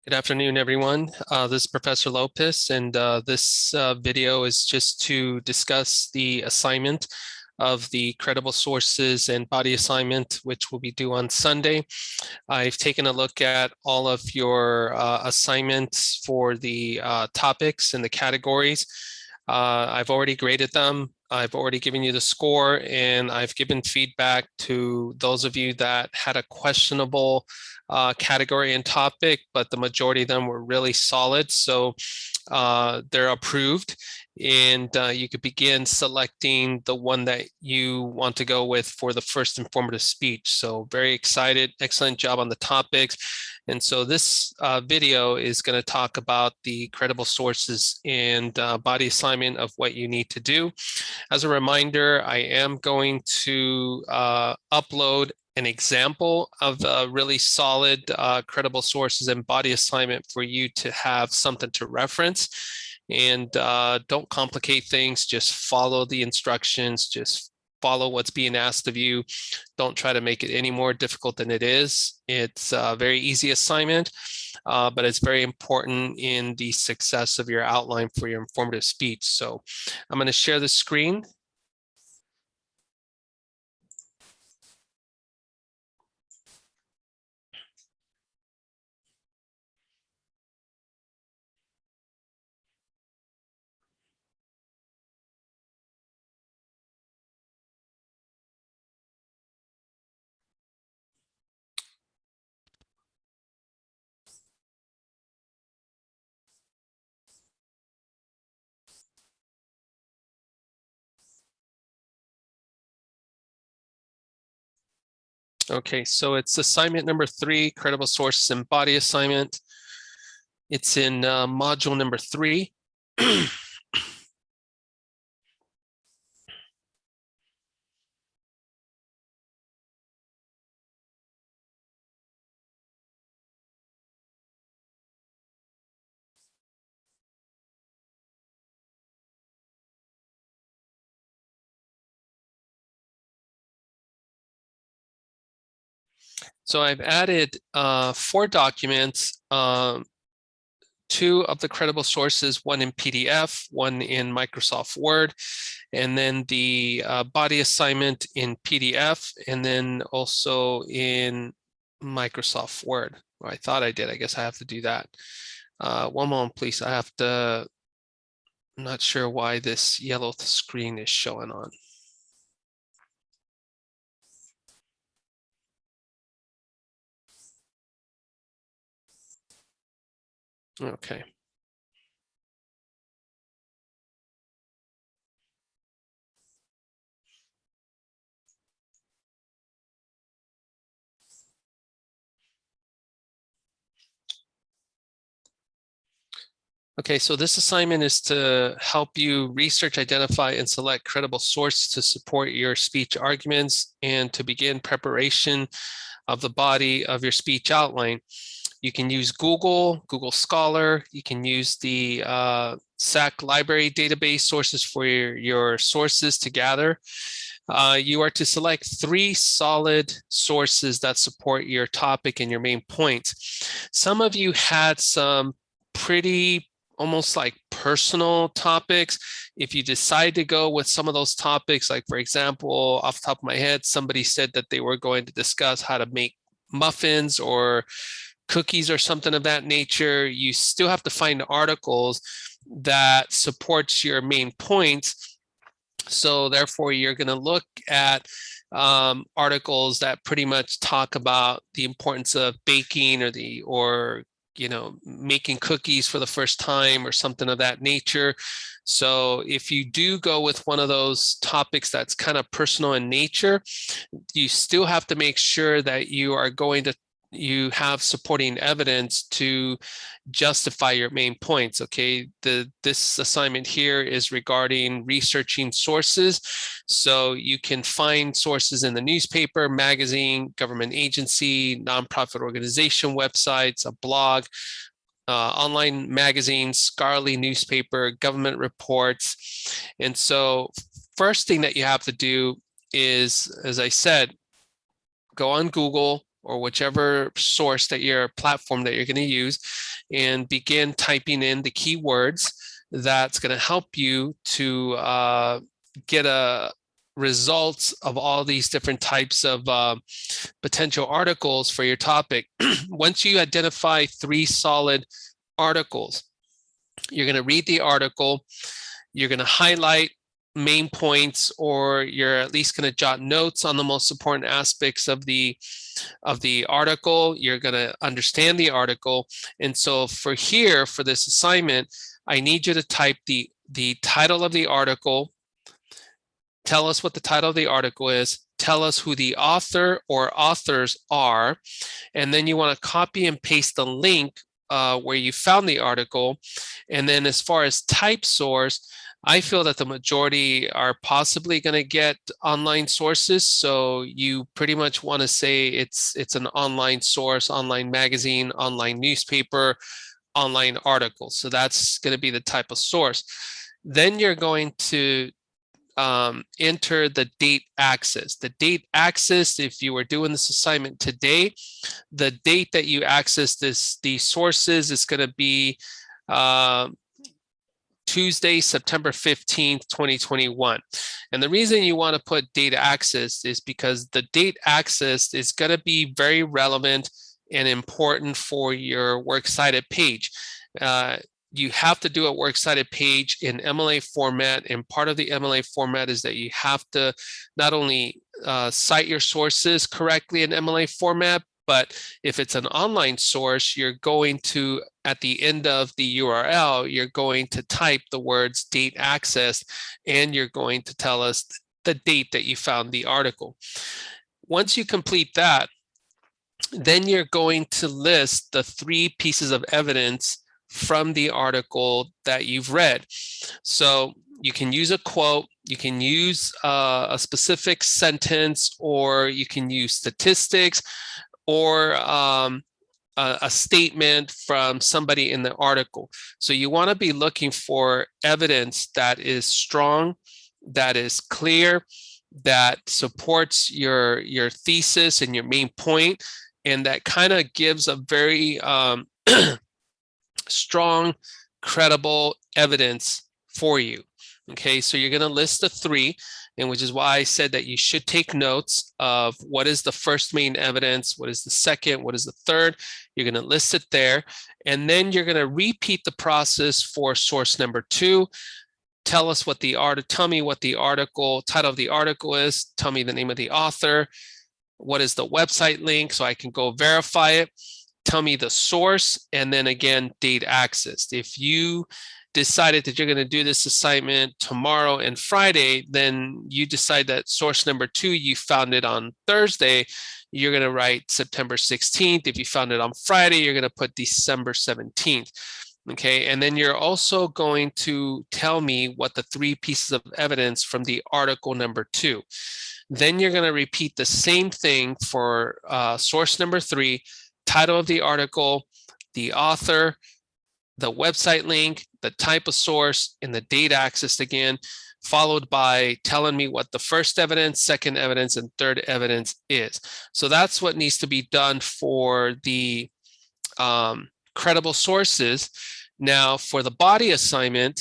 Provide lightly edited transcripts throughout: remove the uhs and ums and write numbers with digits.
Good afternoon, everyone. This is Professor Lopez, and this video is just to discuss the assignment of the credible sources and body assignment, which will be due on Sunday. I've taken a look at all of your assignments for the topics and the categories. I've already graded them. I've already given you the score, and I've given feedback to those of you that had a questionable category and topic, but the majority of them were really solid. So they're approved, and you could begin selecting the one that you want to go with for the first informative speech. So very excited, excellent job on the topics. And so this video is going to talk about the credible sources and body assignment of what you need to do. As a reminder, I am going to upload an example of really solid credible sources and body assignment for you to have something to reference. And don't complicate things, just follow the instructions, just follow what's being asked of you. Don't try to make it any more difficult than it is. It's a very easy assignment, but it's very important in the success of your outline for your informative speech. So I'm going to share the screen. Okay, so it's assignment number 3, credible sources and body assignment. It's in module number 3. So I've added 4 documents, 2 of the credible sources, one in PDF, one in Microsoft Word, and then the body assignment in PDF, and then also in Microsoft Word. Well, I thought I did. I guess I have to do that. One moment, please. I have to, I'm not sure why this yellow screen is showing on. Okay. Okay, so this assignment is to help you research, identify, and select credible sources to support your speech arguments and to begin preparation of the body of your speech outline. You can use Google Scholar. You can use the SAC library database sources for your sources to gather. You are to select 3 solid sources that support your topic and your main points. Some of you had some pretty almost like personal topics. If you decide to go with some of those topics, like for example, off the top of my head, somebody said that they were going to discuss how to make muffins or cookies or something of that nature, you still have to find articles that supports your main points. So therefore, you're going to look at articles that pretty much talk about the importance of baking or making cookies for the first time or something of that nature. So if you do go with one of those topics that's kind of personal in nature, you still have to make sure that you have supporting evidence to justify your main points. Okay, this assignment here is regarding researching sources. So you can find sources in the newspaper, magazine, government agency, nonprofit organization websites, a blog, online magazines, scholarly newspaper, government reports. And so first thing that you have to do is, as I said, go on Google, or whichever source that your platform that you're going to use, and begin typing in the keywords that's going to help you to get a results of all these different types of potential articles for your topic. Once you identify 3 solid articles, you're going to read the article, you're going to highlight main points, or you're at least going to jot notes on the most important aspects of the article. You're going to understand the article. And so for this assignment, I need you to type the title of the article. Tell us what the title of the article is. Tell us who the author or authors are. And then you want to copy and paste the link where you found the article. And then as far as type source, I feel that the majority are possibly going to get online sources. So you pretty much want to say it's an online source, online magazine, online newspaper, online article. So that's going to be the type of source. Then you're going to enter the date axis. The date axis, if you were doing this assignment today, the date that you access these sources is going to be Tuesday, September 15th, 2021. And the reason you want to put date axis is because the date axis is going to be very relevant and important for your works cited page. You have to do a works cited page in MLA format, and part of the MLA format is that you have to not only cite your sources correctly in MLA format, but if it's an online source, you're going to, at the end of the URL, you're going to type the words date accessed, and you're going to tell us the date that you found the article. Once you complete that, then you're going to list the 3 pieces of evidence from the article that you've read. So you can use a quote, you can use a specific sentence, or you can use statistics, or a statement from somebody in the article. So you want to be looking for evidence that is strong, that is clear, that supports your thesis and your main point, and that kind of gives a very strong, credible evidence for you. Okay, so you're going to list the 3, and which is why I said that you should take notes of what is the first main evidence, what is the second, what is the third. You're going to list it there, and then you're going to repeat the process for source number 2. Tell us what tell me what the title of the article is. Tell me the name of the author. What is the website link so I can go verify it? Tell me the source, and then again, date accessed. If you decided that you're going to do this assignment tomorrow and Friday, then you decide that source number 2, you found it on Thursday, you're going to write September 16th. If you found it on Friday, you're going to put December 17th. Okay, and then you're also going to tell me what the 3 pieces of evidence from the article number 2. Then you're going to repeat the same thing for source number 3, title of the article, the author, the website link, the type of source, and the date accessed again, followed by telling me what the first evidence, second evidence, and third evidence is. So that's what needs to be done for the credible sources. Now, for the body assignment,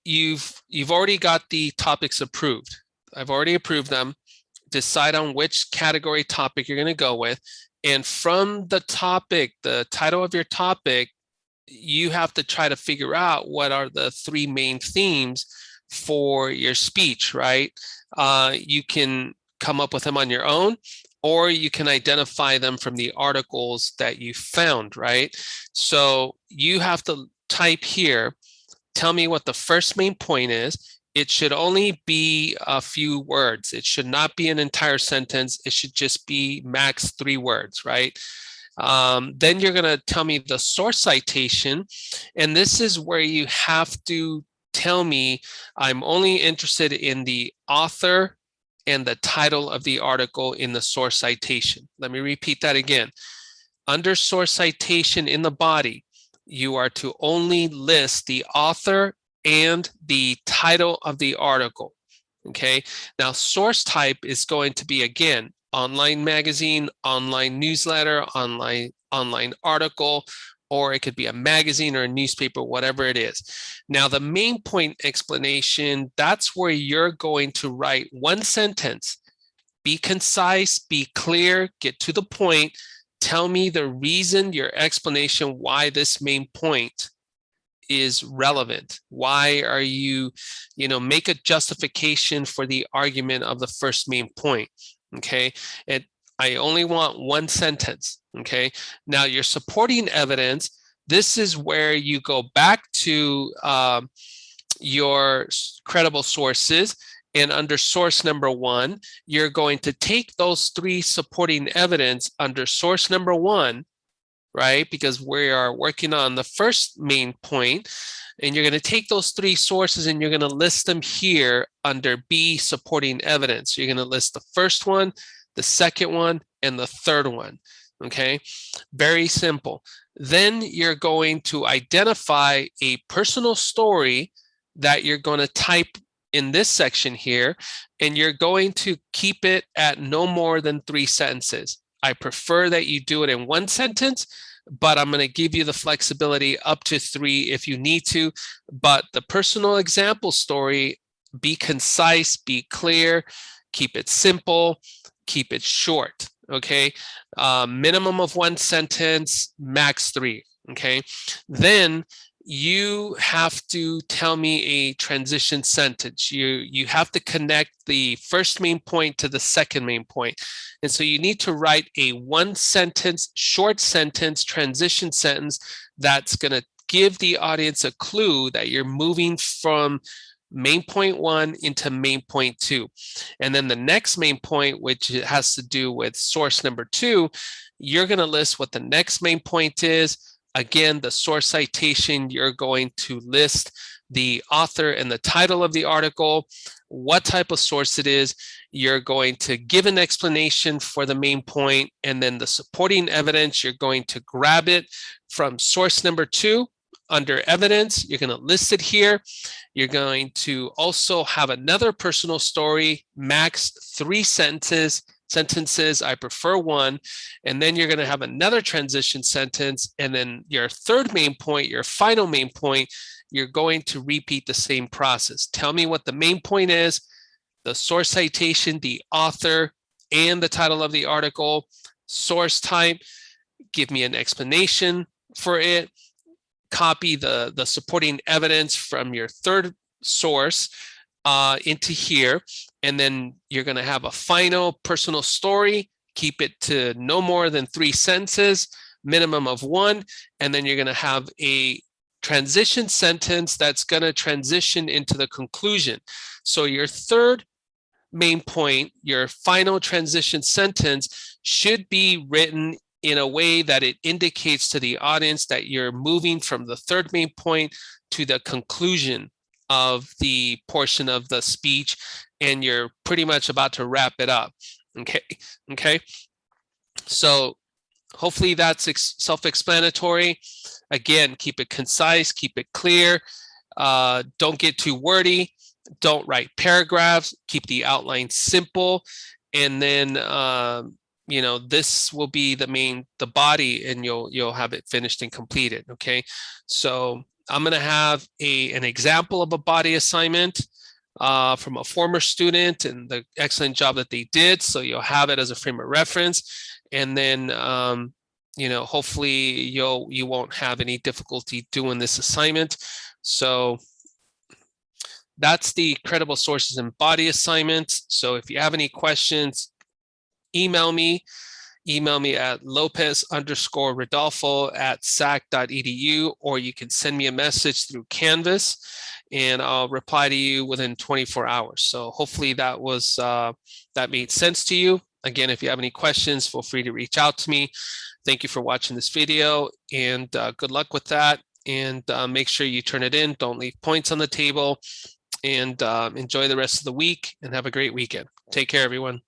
you've already got the topics approved. I've already approved them. Decide on which category topic you're going to go with. And from the topic, the title of your topic, you have to try to figure out what are the 3 main themes for your speech, right? You can come up with them on your own, or you can identify them from the articles that you found, right? So you have to type here, tell me what the first main point is. It should only be a few words. It should not be an entire sentence. It should just be max 3 words, right? Then you're going to tell me the source citation. And this is where you have to tell me, I'm only interested in the author and the title of the article in the source citation. Let me repeat that again. Under source citation in the body, you are to only list the author and the title of the article. Okay, now source type is going to be, again, online magazine, online newsletter, online article, or it could be a magazine or a newspaper, whatever it is. Now, the main point explanation, that's where you're going to write one sentence. Be concise, be clear, get to the point. Tell me the reason, your explanation why this main point is relevant. Why are you, make a justification for the argument of the first main point. Okay, I only want one sentence. Okay, now your supporting evidence, this is where you go back to your credible sources, and under source number 1, you're going to take those 3 supporting evidence under source number 1, right? Because we are working on the first main point, and you're going to take those 3 sources and you're going to list them here under B, supporting evidence. You're going to list the first one, the second one, and the third one. Okay, very simple. Then you're going to identify a personal story that you're going to type in this section here, and you're going to keep it at no more than 3 sentences. I prefer that you do it in 1 sentence, but I'm going to give you the flexibility up to 3 if you need to. But the personal example story, be concise, be clear, keep it simple, keep it short. Okay, minimum of 1 sentence, max 3. Okay, then you have to tell me a transition sentence. You have to connect the first main point to the second main point. And so you need to write a 1 sentence, short sentence, transition sentence that's going to give the audience a clue that you're moving from main point 1 into main point 2. And then the next main point, which has to do with source number 2, you're going to list what the next main point is. Again, the source citation, you're going to list the author and the title of the article, what type of source it is. You're going to give an explanation for the main point, and then the supporting evidence, you're going to grab it from source number 2 under evidence. You're going to list it here. You're going to also have another personal story, max 3 sentences. I prefer 1. And then you're going to have another transition sentence. And then your third main point, your final main point, you're going to repeat the same process. Tell me what the main point is, the source citation, the author, and the title of the article, source type, give me an explanation for it, copy the supporting evidence from your third source into here, and then you're going to have a final personal story. Keep it to no more than 3 sentences, minimum of 1, and then you're going to have a transition sentence that's going to transition into the conclusion. So your third main point, your final transition sentence, should be written in a way that it indicates to the audience that you're moving from the third main point to the conclusion of the portion of the speech, and you're pretty much about to wrap it up. Okay. So hopefully that's self-explanatory. Again, keep it concise, keep it clear. Don't get too wordy. Don't write paragraphs. Keep the outline simple, and then this will be the body, and you'll have it finished and completed. Okay, so I'm going to have an example of a body assignment from a former student and the excellent job that they did. So you'll have it as a frame of reference, and then hopefully you won't have any difficulty doing this assignment. So that's the credible sources and body assignment. So if you have any questions, email me at lopez_rodolfo@sac.edu, or you can send me a message through Canvas, and I'll reply to you within 24 hours. So hopefully that made sense to you. Again, if you have any questions, feel free to reach out to me. Thank you for watching this video, and good luck with that. And make sure you turn it in. Don't leave points on the table, and enjoy the rest of the week, and have a great weekend. Take care, everyone.